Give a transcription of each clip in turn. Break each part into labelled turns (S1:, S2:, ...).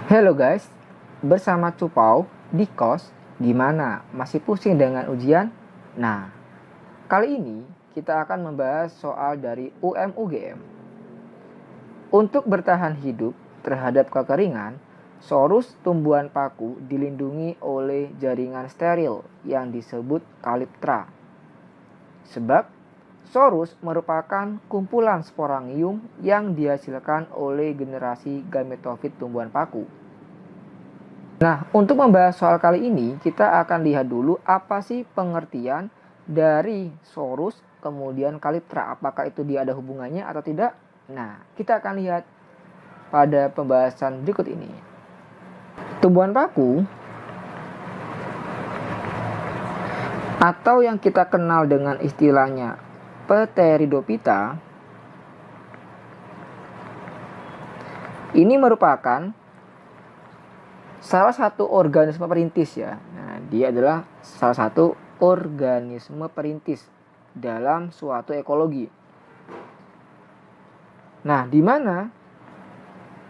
S1: Hello guys, bersama Cupau di kos. Gimana? Masih pusing dengan ujian? Nah, kali ini kita akan membahas soal dari UM-UGM. Untuk bertahan hidup terhadap kekeringan, sorus tumbuhan paku dilindungi oleh jaringan steril yang disebut kaliptra. Sebab sorus merupakan kumpulan sporangium yang dihasilkan oleh generasi gametofit tumbuhan paku. Nah, untuk membahas soal kali ini, kita akan lihat dulu apa sih pengertian dari sorus kemudian kaliptra. Apakah itu dia ada hubungannya atau tidak? Nah, kita akan lihat pada pembahasan berikut ini. Tumbuhan paku atau yang kita kenal dengan istilahnya Pteridophyta ini merupakan salah satu organisme perintis ya. Nah, dia adalah salah satu organisme perintis dalam suatu ekologi. Nah, di mana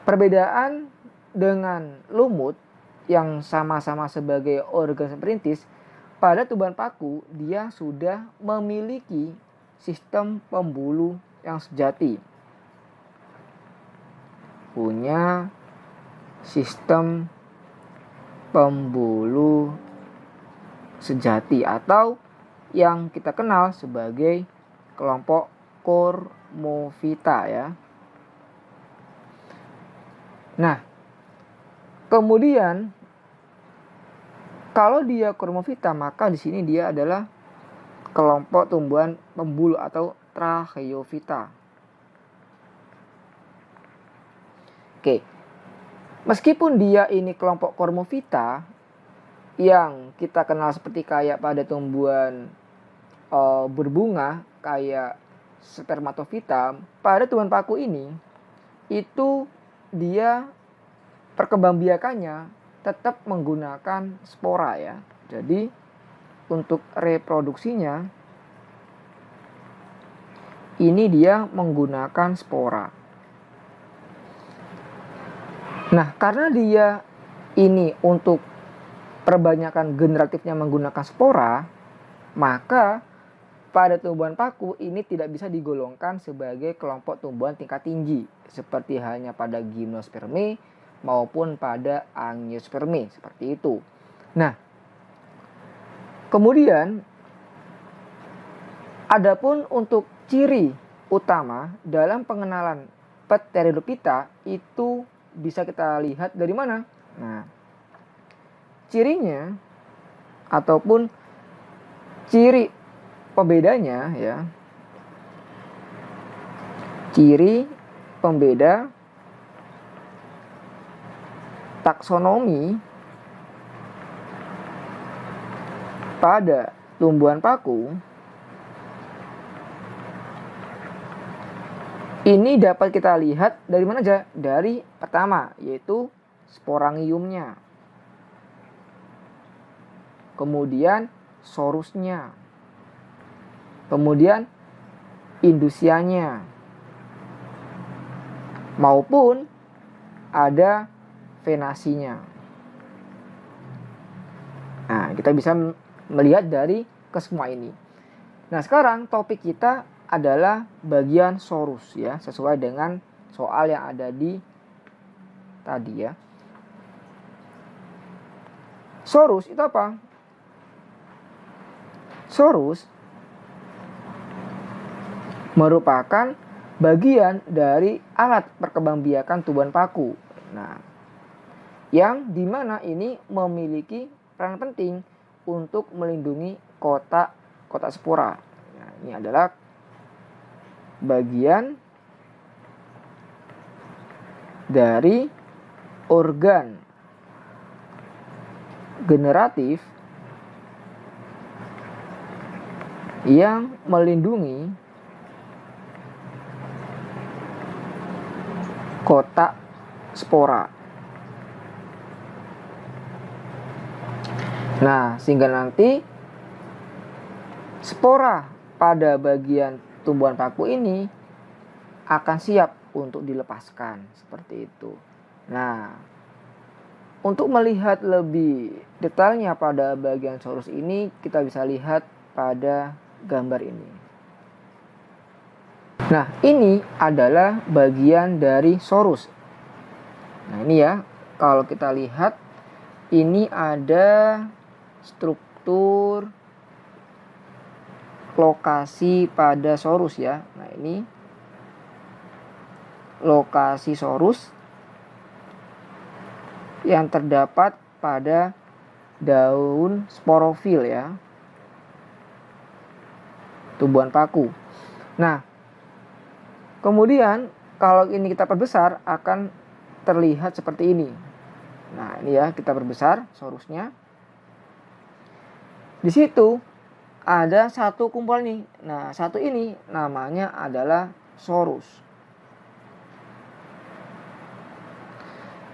S1: perbedaan dengan lumut yang sama-sama sebagai organisme perintis, pada tumbuhan paku dia sudah memiliki sistem pembuluh yang sejati. Punya sistem pembuluh sejati atau yang kita kenal sebagai kelompok Chormophyta ya. Nah, kemudian kalau dia Chormophyta maka di sini dia adalah kelompok tumbuhan pembuluh atau Tracheophyta. Oke. Meskipun dia ini kelompok Chormophyta yang kita kenal seperti kayak pada tumbuhan berbunga kayak Spermatophyta, pada tumbuhan paku ini itu dia perkembangbiakannya tetap menggunakan spora ya. Jadi untuk reproduksinya ini dia menggunakan spora. Nah, karena dia ini untuk perbanyakan generatifnya menggunakan spora, maka pada tumbuhan paku ini tidak bisa digolongkan sebagai kelompok tumbuhan tingkat tinggi seperti halnya pada Gymnospermae maupun pada Angiospermae seperti itu. Nah, kemudian adapun untuk ciri utama dalam pengenalan Pteridophyta itu bisa kita lihat dari mana? Nah, cirinya ataupun ciri pembedanya ya. Ciri pembeda taksonomi pada tumbuhan paku ini dapat kita lihat dari mana aja? Dari pertama, yaitu sporangiumnya. Kemudian sorusnya. Kemudian indusianya. Maupun ada venasinya. Nah, kita bisa melihat dari kesemua ini. Nah, sekarang topik kita adalah bagian sorus ya, sesuai dengan soal yang ada di tadi ya. Sorus itu apa? Sorus merupakan bagian dari alat perkembangbiakan tumbuhan paku. Nah, yang dimana ini memiliki peran penting untuk melindungi kotak spora. Nah, ini adalah bagian dari organ generatif yang melindungi kotak spora. Nah, sehingga nanti spora pada bagian tumbuhan paku ini akan siap untuk dilepaskan seperti itu. Nah, untuk melihat lebih detailnya pada bagian sorus ini, kita bisa lihat pada gambar ini. Nah, ini adalah bagian dari sorus. Nah, ini ya, kalau kita lihat, ini ada struktur lokasi pada sorus ya. Nah, ini lokasi sorus yang terdapat pada daun sporofil ya, tumbuhan paku. Nah, kemudian kalau ini kita perbesar akan terlihat seperti ini. Nah, ini ya, kita perbesar sorusnya. Di situ ada satu kumpul nih. Nah, satu ini namanya adalah sorus.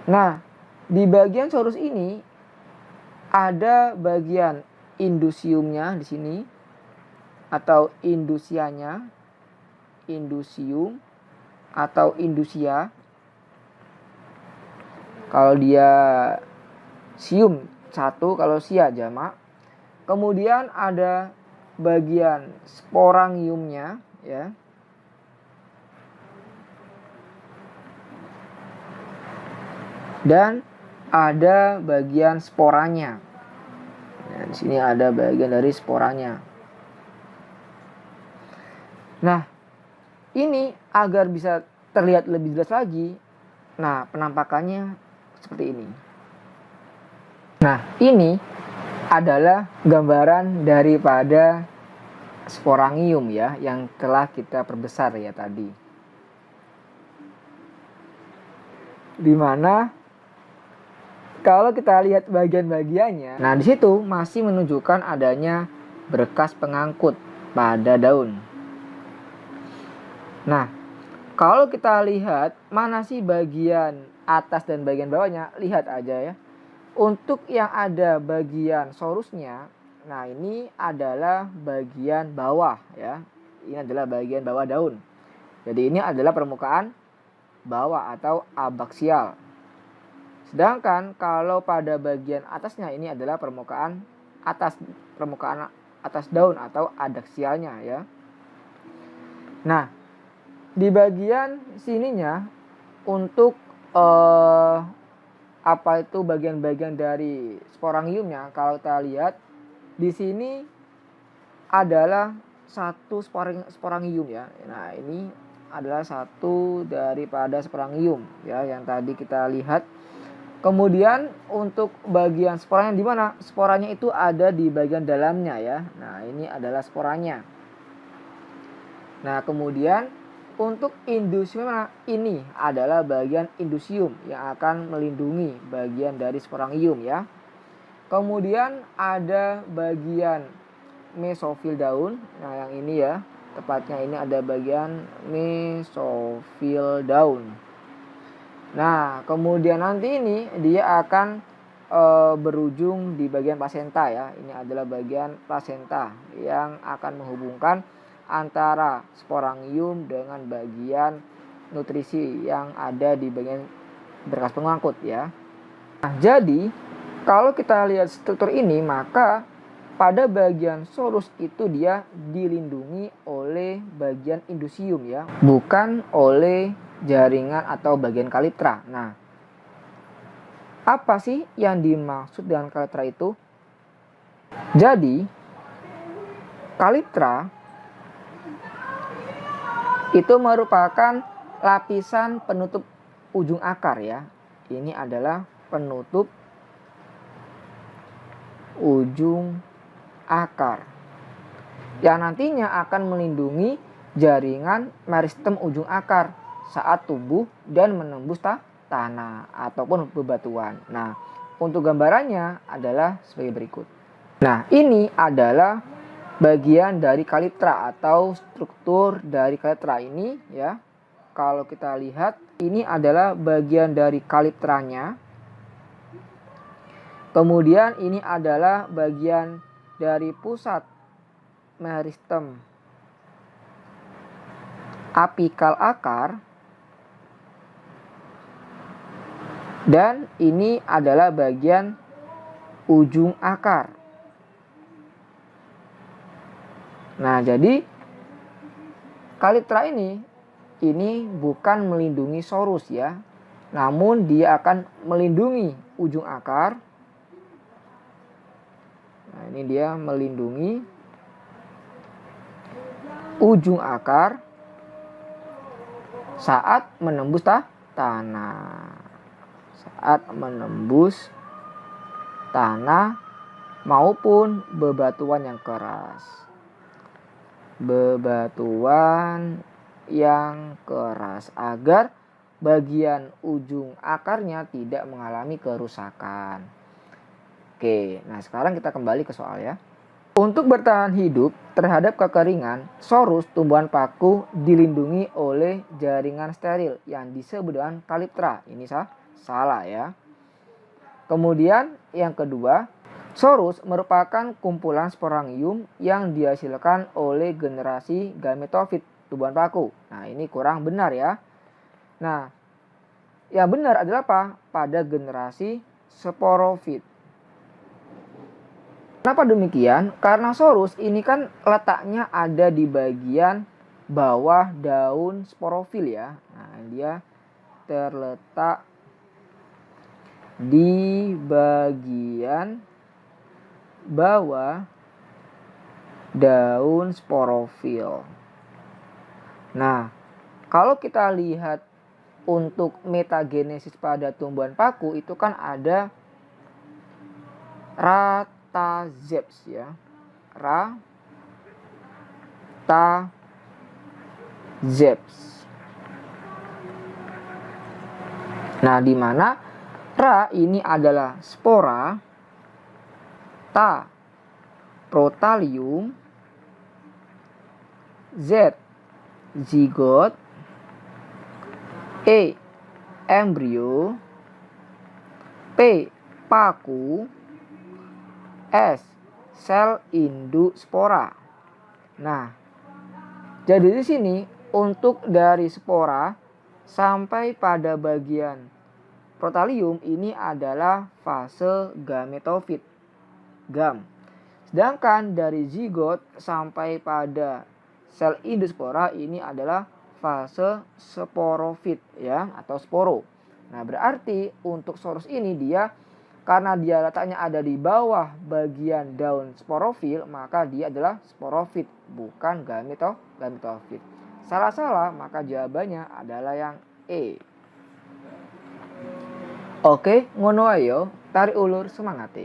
S1: Nah, di bagian sorus ini ada bagian indusiumnya di sini atau indusianya, indusium atau indusia. Kalau dia sium satu, kalau sia jamak. Kemudian ada bagian sporangiumnya ya. Dan ada bagian sporanya. Nah, di sini ada bagian dari sporanya. Nah, ini agar bisa terlihat lebih jelas lagi. Nah, penampakannya seperti ini. Nah, ini adalah gambaran daripada sporangium ya, yang telah kita perbesar ya tadi. Dimana kalau kita lihat bagian-bagiannya, nah di situ masih menunjukkan adanya berkas pengangkut pada daun. Nah, kalau kita lihat mana sih bagian atas dan bagian bawahnya, lihat aja ya. Untuk yang ada bagian sorusnya, nah ini adalah bagian bawah ya. Ini adalah bagian bawah daun. Jadi ini adalah permukaan bawah atau abaksial. Sedangkan kalau pada bagian atasnya ini adalah permukaan atas daun atau adaksialnya ya. Nah, di bagian sininya untuk apa itu bagian-bagian dari sporangiumnya, kalau kita lihat di sini adalah satu sporangium ya. Nah, ini adalah satu daripada sporangium ya yang tadi kita lihat. Kemudian untuk bagian sporanya di mana? Sporanya itu ada di bagian dalamnya ya. Nah, ini adalah sporanya. Nah, kemudian untuk indusium mana? Ini adalah bagian indusium yang akan melindungi bagian dari sporangium ya. Kemudian ada bagian mesofil daun. Nah, yang ini ya, tepatnya ini ada bagian mesofil daun. Nah, kemudian nanti ini dia akan berujung di bagian plasenta ya. Ini adalah bagian plasenta yang akan menghubungkan antara sporangium dengan bagian nutrisi yang ada di bagian berkas pengangkut ya. Nah, jadi kalau kita lihat struktur ini, maka pada bagian sorus itu dia dilindungi oleh bagian indusium ya, bukan oleh jaringan atau bagian kalitra. Nah, apa sih yang dimaksud dengan kalitra itu? Jadi, kalitra itu merupakan lapisan penutup ujung akar ya. Ini adalah penutup ujung akar yang nantinya akan melindungi jaringan meristem ujung akar saat tumbuh dan menembus tanah ataupun bebatuan. Nah, untuk gambarannya adalah sebagai berikut. Nah, ini adalah bagian dari kalitra atau struktur dari kalitra ini ya. Kalau kita lihat, ini adalah bagian dari kalitranya. Kemudian ini adalah bagian dari pusat meristem apikal akar. Dan ini adalah bagian ujung akar. Nah, jadi Calyptra ini bukan melindungi sorus ya. Namun dia akan melindungi ujung akar. Nah, ini dia melindungi ujung akar saat menembus tanah. Saat menembus tanah maupun bebatuan yang keras. Bebatuan yang keras agar bagian ujung akarnya tidak mengalami kerusakan. Oke, nah sekarang kita kembali ke soal ya. Untuk bertahan hidup terhadap kekeringan, sorus tumbuhan paku dilindungi oleh jaringan steril yang disebut dengan Calyptra. Ini salah ya. Kemudian yang kedua, sorus merupakan kumpulan sporangium yang dihasilkan oleh generasi gametofit tumbuhan paku. Nah, ini kurang benar ya. Nah, yang benar adalah apa? Pada generasi sporofit. Kenapa demikian? Karena sorus ini kan letaknya ada di bagian bawah daun sporofil ya. Nah, dia terletak di bagian bawah daun sporofil. Nah, kalau kita lihat untuk metagenesis pada tumbuhan paku itu kan ada ratazeps ya. Ratazeps. Nah, di mana ra ini adalah spora, ta protalium, z zigot, e embrio, p paku, s sel induk spora. Nah, jadi di sini untuk dari spora sampai pada bagian protalium ini adalah fase gametofit, gam. Sedangkan dari zigot sampai pada sel induk spora ini adalah fase sporofit ya atau sporo. Nah, berarti untuk sorus ini dia karena dia letaknya ada di bawah bagian daun sporofil, maka dia adalah sporofit, bukan gametofit. Salah, maka jawabannya adalah yang E. Oke, ngono ayo, tarik ulur semangat.